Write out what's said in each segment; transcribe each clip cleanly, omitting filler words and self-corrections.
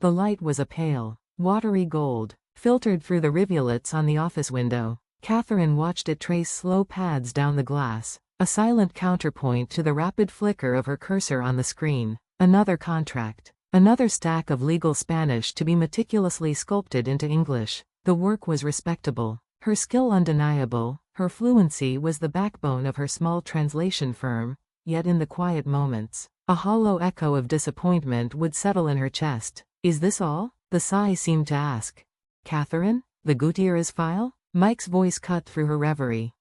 The light was a pale, watery gold, filtered through the rivulets on the office window. Katherine watched it trace slow paths down the glass, a silent counterpoint to the rapid flicker of her cursor on the screen. Another contract. Another stack of legal Spanish to be meticulously sculpted into English. The work was respectable, her skill undeniable, her fluency was the backbone of her small translation firm, yet in the quiet moments, a hollow echo of disappointment would settle in her chest. Is this all? The sigh seemed to ask. Katherine? The Gutierrez file? Mike's voice cut through her reverie.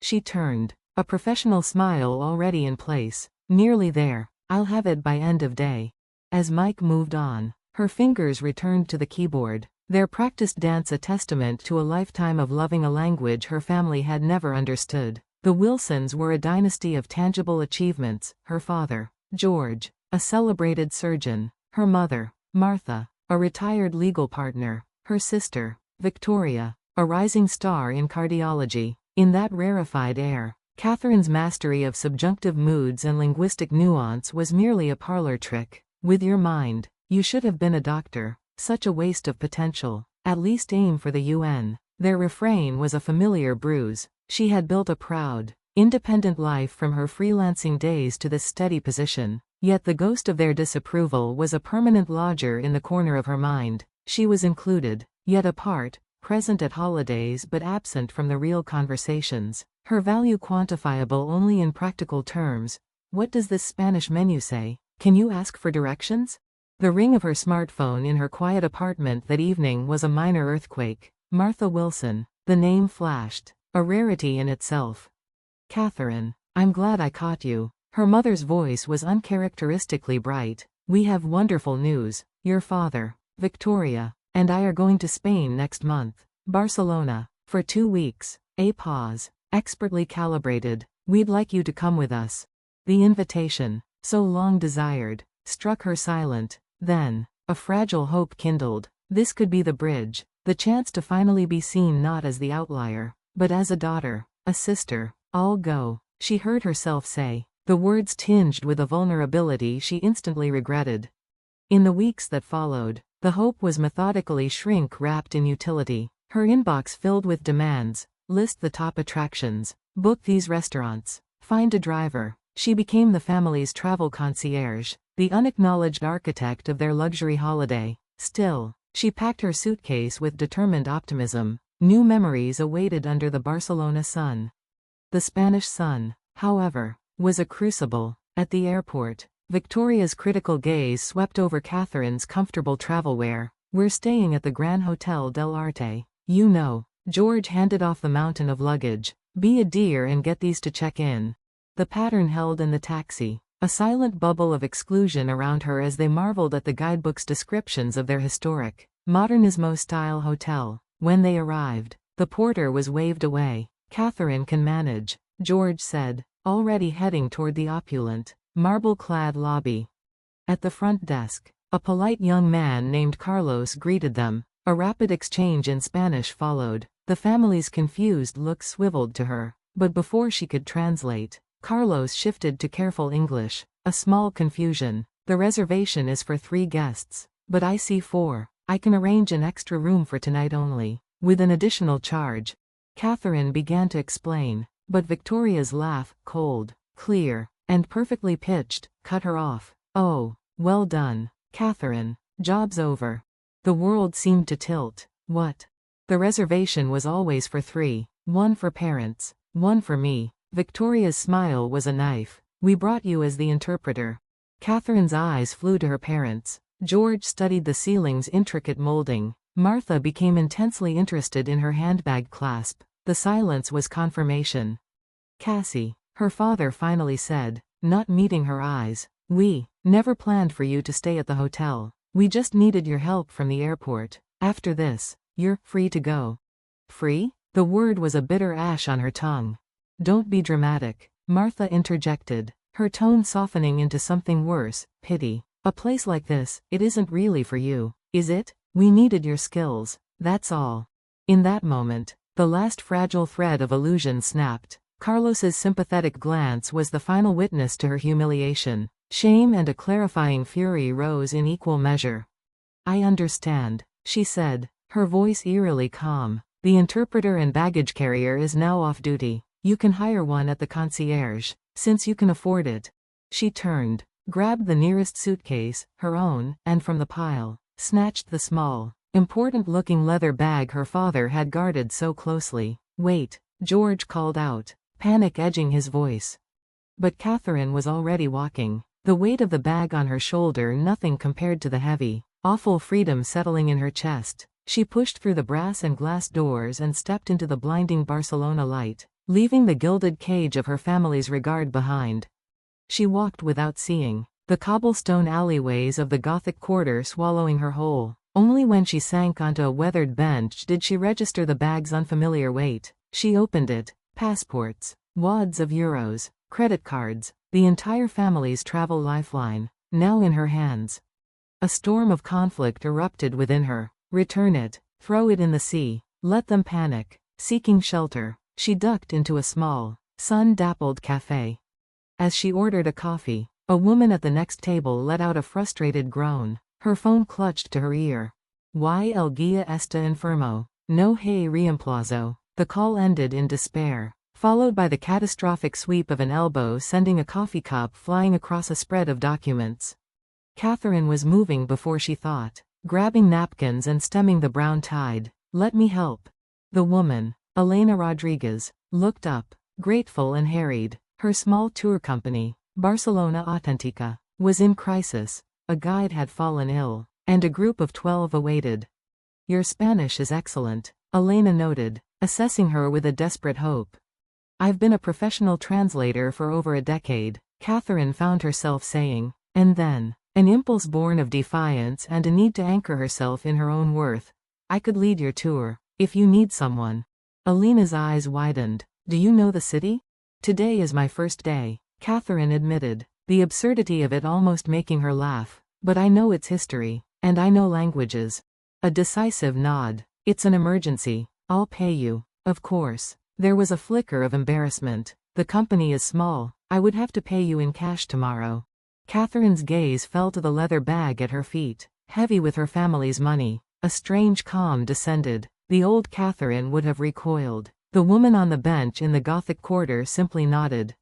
She turned, a professional smile already in place. Nearly there. I'll have it by end of day. As Mike moved on, her fingers returned to the keyboard, their practiced dance a testament to a lifetime of loving a language her family had never understood. The Wilsons were a dynasty of tangible achievements, her father, George, a celebrated surgeon, her mother, Martha, a retired legal partner, her sister, Victoria, a rising star in cardiology. In that rarefied air, Katherine's mastery of subjunctive moods and linguistic nuance was merely a parlor trick. With your mind, you should have been a doctor. Such a waste of potential. At least aim for the UN. Their refrain was a familiar bruise. She had built a proud, independent life from her freelancing days to this steady position. Yet the ghost of their disapproval was a permanent lodger in the corner of her mind. She was included, yet apart, present at holidays but absent from the real conversations. Her value quantifiable only in practical terms. What does this Spanish menu say? Can you ask for directions? The ring of her smartphone in her quiet apartment that evening was a minor earthquake. Martha Wilson. The name flashed, a rarity in itself. Katherine, I'm glad I caught you. Her mother's voice was uncharacteristically bright. We have wonderful news. Your father, Victoria, and I are going to Spain next month. Barcelona. For 2 weeks. A pause. Expertly calibrated. We'd like you to come with us. The invitation, so long desired, struck her silent. Then, a fragile hope kindled. This could be the bridge, the chance to finally be seen not as the outlier, but as a daughter, a sister. I'll go, she heard herself say, the words tinged with a vulnerability she instantly regretted. In the weeks that followed, the hope was methodically shrink-wrapped in utility. Her inbox filled with demands. List the top attractions. Book these restaurants. Find a driver. She became the family's travel concierge, the unacknowledged architect of their luxury holiday. Still, she packed her suitcase with determined optimism. New memories awaited under the Barcelona sun. The Spanish sun, however, was a crucible. At the airport, Victoria's critical gaze swept over Katherine's comfortable travel wear. We're staying at the Gran Hotel del Arte. You know. George handed off the mountain of luggage. Be a dear and get these to check in. The pattern held in the taxi, a silent bubble of exclusion around her as they marveled at the guidebook's descriptions of their historic, modernismo-style hotel. When they arrived, the porter was waved away. Katherine can manage, George said, already heading toward the opulent, marble-clad lobby. At the front desk, a polite young man named Carlos greeted them. A rapid exchange in Spanish followed. The family's confused looks swiveled to her, but before she could translate, Carlos shifted to careful English. A small confusion. The reservation is for 3 guests, but I see 4. I can arrange an extra room for tonight only, with an additional charge. Katherine began to explain, but Victoria's laugh, cold, clear, and perfectly pitched, cut her off. Oh, well done, Katherine. Job's over. The world seemed to tilt. What? The reservation was always for 3. 1 for parents, 1 for me. Victoria's smile was a knife. We brought you as the interpreter. Katherine's eyes flew to her parents. George studied the ceiling's intricate molding. Martha became intensely interested in her handbag clasp. The silence was confirmation. Cassie, her father finally said, not meeting her eyes. We never planned for you to stay at the hotel. We just needed your help from the airport. After this, you're free to go. Free? The word was a bitter ash on her tongue. Don't be dramatic, Martha interjected, her tone softening into something worse, pity. A place like this, it isn't really for you, is it? We needed your skills, that's all. In that moment, the last fragile thread of illusion snapped. Carlos's sympathetic glance was the final witness to her humiliation. Shame and a clarifying fury rose in equal measure. I understand, she said, her voice eerily calm. The interpreter and baggage carrier is now off duty. You can hire one at the concierge, since you can afford it. She turned, grabbed the nearest suitcase, her own, and from the pile, snatched the small, important-looking leather bag her father had guarded so closely. Wait, George called out, panic edging his voice. But Katherine was already walking, the weight of the bag on her shoulder nothing compared to the heavy, awful freedom settling in her chest. She pushed through the brass and glass doors and stepped into the blinding Barcelona light, leaving the gilded cage of her family's regard behind. She walked without seeing, the cobblestone alleyways of the Gothic quarter swallowing her whole. Only when she sank onto a weathered bench did she register the bag's unfamiliar weight. She opened it. Passports, wads of euros, credit cards, the entire family's travel lifeline, now in her hands. A storm of conflict erupted within her. Return it, throw it in the sea, let them panic. Seeking shelter, she ducked into a small, sun-dappled cafe. As she ordered a coffee, a woman at the next table let out a frustrated groan, her phone clutched to her ear. Y el guía está enfermo, no hay reemplazo. The call ended in despair, followed by the catastrophic sweep of an elbow sending a coffee cup flying across a spread of documents. Katherine was moving before she thought, grabbing napkins and stemming the brown tide. Let me help. The woman, Elena Rodriguez, looked up, grateful and harried. Her small tour company, Barcelona Auténtica, was in crisis. A guide had fallen ill, and a group of 12 awaited. Your Spanish is excellent, Elena noted, assessing her with a desperate hope. I've been a professional translator for over a decade, Katherine found herself saying, and then, an impulse born of defiance and a need to anchor herself in her own worth. I could lead your tour, if you need someone. Elena's eyes widened. Do you know the city? Today is my first day, Katherine admitted, the absurdity of it almost making her laugh. But I know its history, and I know languages. A decisive nod. It's an emergency. I'll pay you. Of course. There was a flicker of embarrassment. The company is small. I would have to pay you in cash tomorrow. Katherine's gaze fell to the leather bag at her feet, heavy with her family's money. A strange calm descended. The old Katherine would have recoiled. The woman on the bench in the Gothic quarter simply nodded.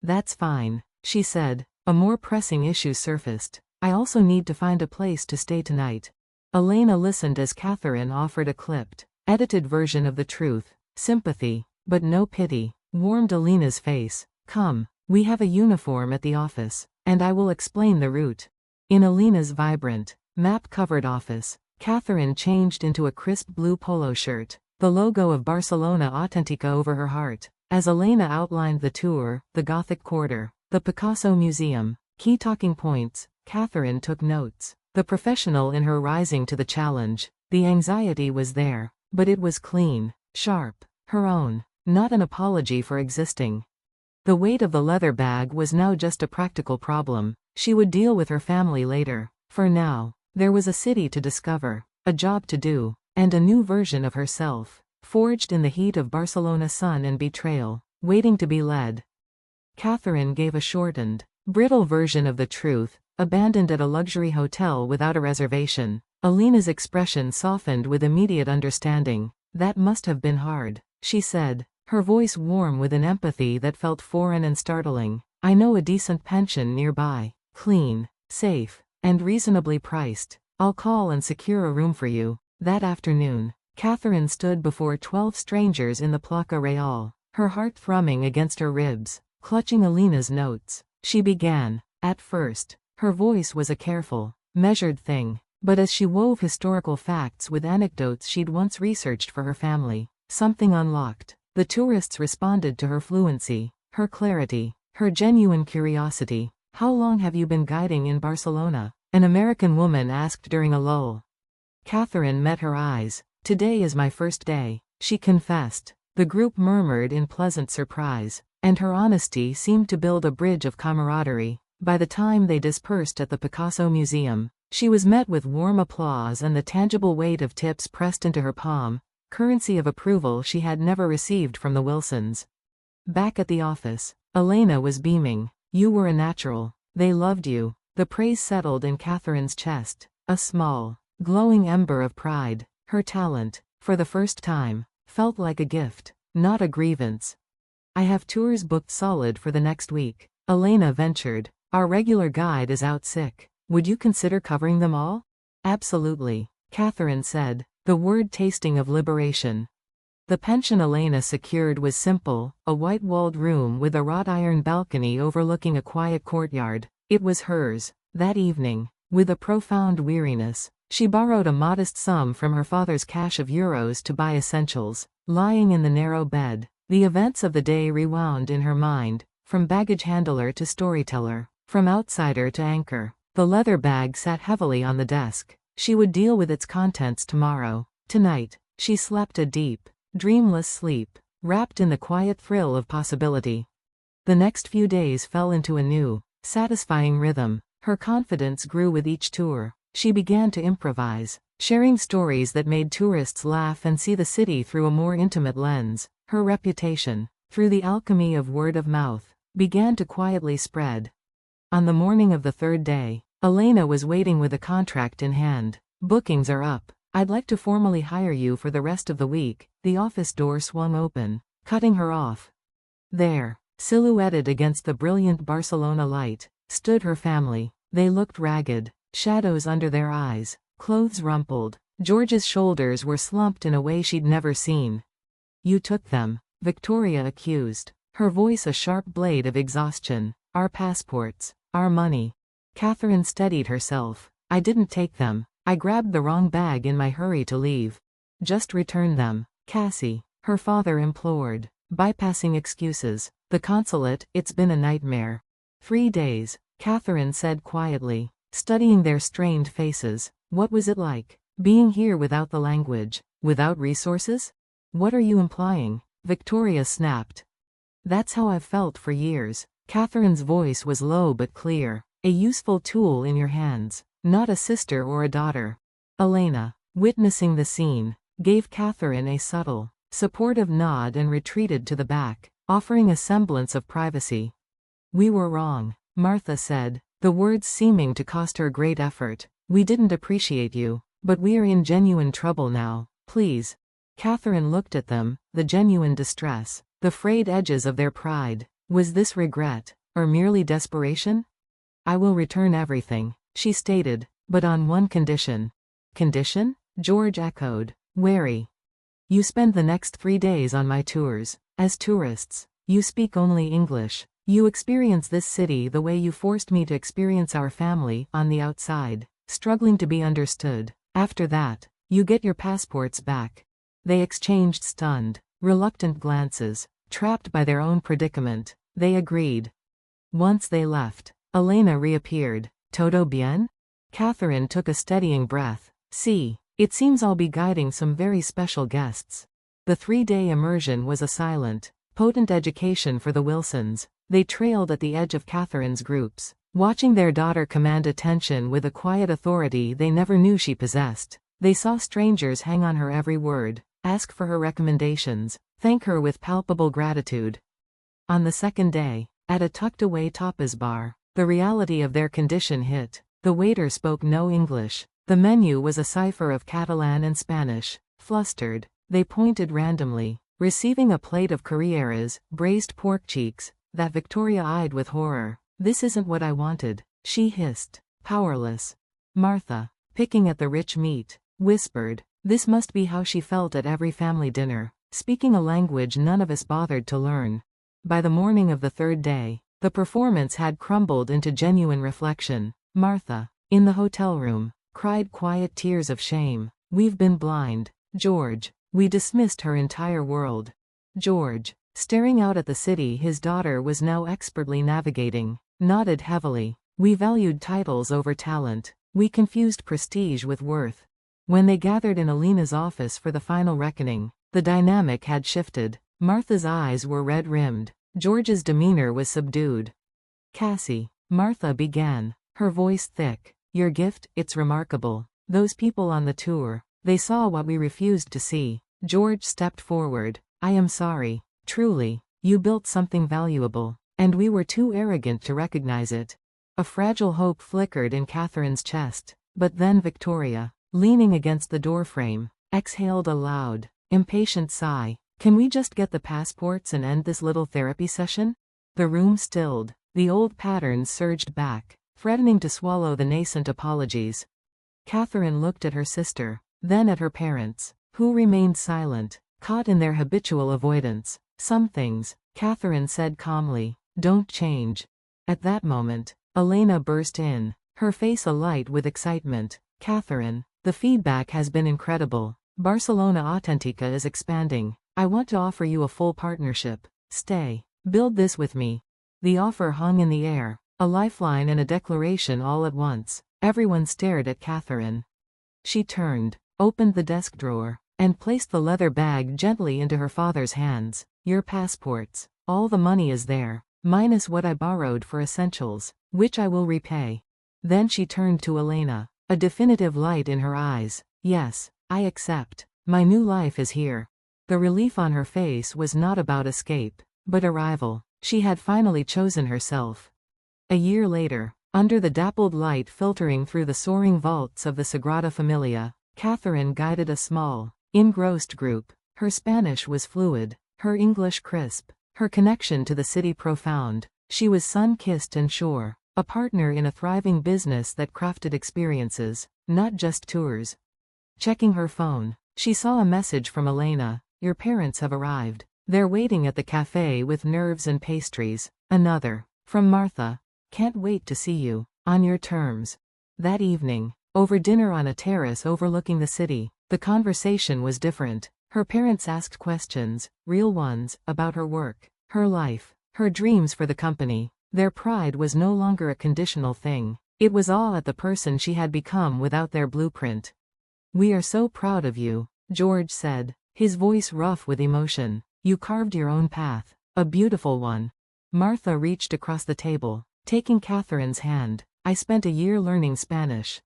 That's fine, she said. A more pressing issue surfaced. I also need to find a place to stay tonight. Elena listened as Katherine offered a clipped, edited version of the truth. Sympathy, but no pity, warmed Elena's face. Come, we have a uniform at the office, and I will explain the route. In Elena's vibrant, map-covered office, Katherine changed into a crisp blue polo shirt, the logo of Barcelona Auténtica over her heart. As Elena outlined the tour, the Gothic quarter, the Picasso Museum, key talking points, Katherine took notes. The professional in her rising to the challenge. The anxiety was there, but it was clean, sharp, her own, not an apology for existing. The weight of the leather bag was now just a practical problem. She would deal with her family later. For now, there was a city to discover, a job to do, and a new version of herself, forged in the heat of Barcelona sun and betrayal, waiting to be led. Katherine gave a shortened, brittle version of the truth, abandoned at a luxury hotel without a reservation. Elena's expression softened with immediate understanding. That must have been hard, she said, her voice warm with an empathy that felt foreign and startling. I know a decent pension nearby, clean, safe, and reasonably priced. I'll call and secure a room for you. That afternoon, Katherine stood before 12 strangers in the Plaza Real, her heart thrumming against her ribs, clutching Elena's notes. She began. At first, her voice was a careful, measured thing, but as she wove historical facts with anecdotes she'd once researched for her family, something unlocked. The tourists responded to her fluency, her clarity, her genuine curiosity. How long have you been guiding in Barcelona? An American woman asked during a lull. Katherine met her eyes. Today is my first day, she confessed. The group murmured in pleasant surprise, and her honesty seemed to build a bridge of camaraderie. By the time they dispersed at the Picasso Museum, she was met with warm applause and the tangible weight of tips pressed into her palm, currency of approval she had never received from the Wilsons. Back at the office, Elena was beaming. You were a natural. They loved you. The praise settled in Katherine's chest. A small, glowing ember of pride. Her talent, for the first time, felt like a gift, not a grievance. I have tours booked solid for the next week, Elena ventured. Our regular guide is out sick. Would you consider covering them all? Absolutely, Katherine said, the word tasting of liberation. The pension Elena secured was simple, a white-walled room with a wrought iron balcony overlooking a quiet courtyard. It was hers. That evening, with a profound weariness, she borrowed a modest sum from her father's cache of euros to buy essentials. Lying in the narrow bed, the events of the day rewound in her mind, from baggage handler to storyteller, from outsider to anchor. The leather bag sat heavily on the desk. She would deal with its contents tomorrow. Tonight, she slept a deep, dreamless sleep, wrapped in the quiet thrill of possibility. The next few days fell into a new, satisfying rhythm. Her confidence grew with each tour. She began to improvise, sharing stories that made tourists laugh and see the city through a more intimate lens. Her reputation, through the alchemy of word of mouth, began to quietly spread. On the morning of the third day, Elena was waiting with a contract in hand. Bookings are up. I'd like to formally hire you for the rest of the week. The office door swung open, cutting her off. There, silhouetted against the brilliant Barcelona light, stood her family. They looked ragged, shadows under their eyes, clothes rumpled. George's shoulders were slumped in a way she'd never seen. You took them, Victoria accused, her voice a sharp blade of exhaustion. Our passports, our money. Katherine steadied herself. I didn't take them. I grabbed the wrong bag in my hurry to leave. Just return them, Cassie, her father implored, bypassing excuses. The consulate, it's been a nightmare. 3 days, Katherine said quietly, studying their strained faces. What was it like, being here without the language, without resources? What are you implying? Victoria snapped. That's how I've felt for years. Katherine's voice was low but clear. A useful tool in your hands, not a sister or a daughter. Elena, witnessing the scene, gave Katherine a subtle, supportive nod and retreated to the back, offering a semblance of privacy. We were wrong, Martha said, the words seeming to cost her great effort. We didn't appreciate you, but we are in genuine trouble now, please. Katherine looked at them, the genuine distress, the frayed edges of their pride. Was this regret, or merely desperation? I will return everything, she stated, but on one condition. Condition? George echoed, wary. You spend the next 3 days on my tours. As tourists, you speak only English. You experience this city the way you forced me to experience our family, on the outside, struggling to be understood. After that, you get your passports back. They exchanged stunned, reluctant glances. Trapped by their own predicament, they agreed. Once they left, Elena reappeared. Todo bien? Katherine took a steadying breath. See, it seems I'll be guiding some very special guests. The 3-day immersion was a silent, potent education for the Wilsons. They trailed at the edge of Katherine's groups, watching their daughter command attention with a quiet authority they never knew she possessed. They saw strangers hang on her every word, ask for her recommendations, thank her with palpable gratitude. On the second day, at a tucked-away tapas bar, the reality of their condition hit. The waiter spoke no English. The menu was a cipher of Catalan and Spanish. Flustered, they pointed randomly, receiving a plate of carrieras, braised pork cheeks, that Victoria eyed with horror. This isn't what I wanted, she hissed, powerless. Martha, picking at the rich meat, whispered, this must be how she felt at every family dinner, speaking a language none of us bothered to learn. By the morning of the third day, the performance had crumbled into genuine reflection. Martha, in the hotel room, cried quiet tears of shame. We've been blind, George. We dismissed her entire world. George, staring out at the city his daughter was now expertly navigating, nodded heavily. We valued titles over talent. We confused prestige with worth. When they gathered in Elena's office for the final reckoning, the dynamic had shifted. Martha's eyes were red-rimmed. George's demeanor was subdued. Cassie, Martha began, her voice thick. Your gift, it's remarkable. Those people on the tour, they saw what we refused to see. George stepped forward. I am sorry. Truly, you built something valuable, and we were too arrogant to recognize it. A fragile hope flickered in Katherine's chest. But then Victoria, leaning against the doorframe, exhaled a loud, impatient sigh. Can we just get the passports and end this little therapy session? The room stilled. The old patterns surged back, threatening to swallow the nascent apologies. Katherine looked at her sister, then at her parents, who remained silent, caught in their habitual avoidance. Some things, Katherine said calmly, don't change. At that moment, Elena burst in, her face alight with excitement. Katherine, the feedback has been incredible. Barcelona Authentica is expanding. I want to offer you a full partnership. Stay. Build this with me. The offer hung in the air, a lifeline and a declaration all at once. Everyone stared at Katherine. She turned, opened the desk drawer, and placed the leather bag gently into her father's hands. Your passports. All the money is there, minus what I borrowed for essentials, which I will repay. Then she turned to Elena, a definitive light in her eyes. Yes, I accept. My new life is here. The relief on her face was not about escape, but arrival. She had finally chosen herself. A year later, under the dappled light filtering through the soaring vaults of the Sagrada Familia, Katherine guided a small, engrossed group. Her Spanish was fluid, her English crisp, her connection to the city profound. She was sun-kissed and sure, a partner in a thriving business that crafted experiences, not just tours. Checking her phone, she saw a message from Elena. Your parents have arrived. They're waiting at the cafe with nerves and pastries. Another, from Martha. Can't wait to see you, on your terms. That evening, over dinner on a terrace overlooking the city, the conversation was different. Her parents asked questions, real ones, about her work, her life, her dreams for the company. Their pride was no longer a conditional thing. It was awe at the person she had become without their blueprint. We are so proud of you, George said, his voice rough with emotion. You carved your own path, a beautiful one. Martha reached across the table, taking Katherine's hand. I spent a year learning Spanish.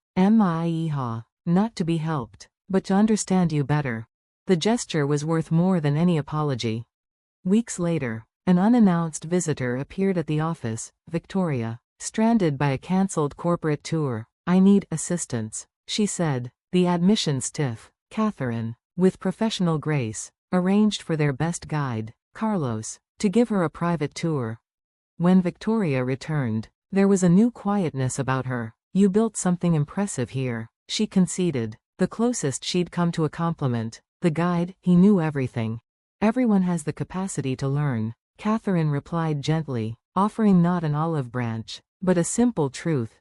Not to be helped, but to understand you better. The gesture was worth more than any apology. Weeks later, an unannounced visitor appeared at the office, Victoria, stranded by a cancelled corporate tour. I need assistance, she said, the admission stiff. Katherine, with professional grace, arranged for their best guide, Carlos, to give her a private tour. When Victoria returned, there was a new quietness about her. You built something impressive here, she conceded, the closest she'd come to a compliment. The guide, he knew everything. Everyone has the capacity to learn, Katherine replied gently, offering not an olive branch, but a simple truth.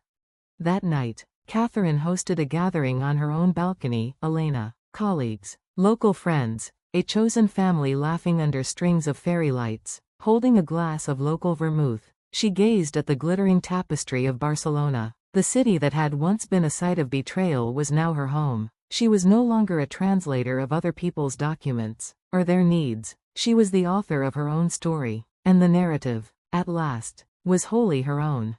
That night, Katherine hosted a gathering on her own balcony. Elena, colleagues, local friends, a chosen family laughing under strings of fairy lights, holding a glass of local vermouth. She gazed at the glittering tapestry of Barcelona. The city that had once been a site of betrayal was now her home. She was no longer a translator of other people's documents, or their needs. She was the author of her own story, and the narrative, at last, was wholly her own.